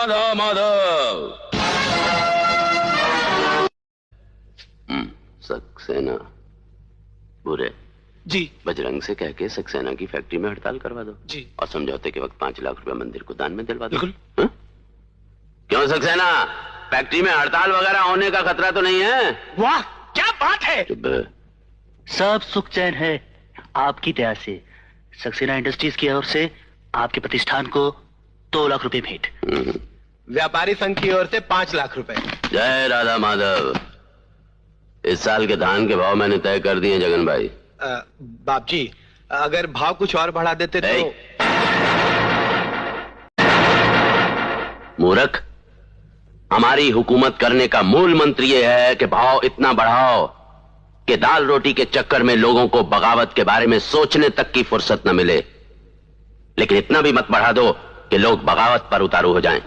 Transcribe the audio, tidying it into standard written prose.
राधा माधव। सक्सेना बुरे जी। बजरंग से कह के सक्सेना की फैक्ट्री में हड़ताल करवा दो जी। और समझौते के वक्त 5 लाख रुपए मंदिर को दान में दिलवा दो। बिल्कुल। क्यों सक्सेना, फैक्ट्री में हड़ताल वगैरह होने का खतरा तो नहीं है? वाह क्या बात है। सब सुख चैन है आपकी दया से। सक्सेना इंडस्ट्रीज की ओर से आपके प्रतिष्ठान को 2 लाख रुपए भेंट। व्यापारी संघ की ओर से 5 लाख रुपए। जय राधा माधव। इस साल के धान के भाव मैंने तय कर दिए जगन भाई। बाप जी, अगर भाव कुछ और बढ़ा देते तो। मूर्ख, हमारी हुकूमत करने का मूल मंत्र यह है कि भाव इतना बढ़ाओ कि दाल रोटी के चक्कर में लोगों को बगावत के बारे में सोचने तक की फुर्सत न मिले, लेकिन इतना भी मत बढ़ा दो कि लोग बगावत पर उतारू हो जाएं।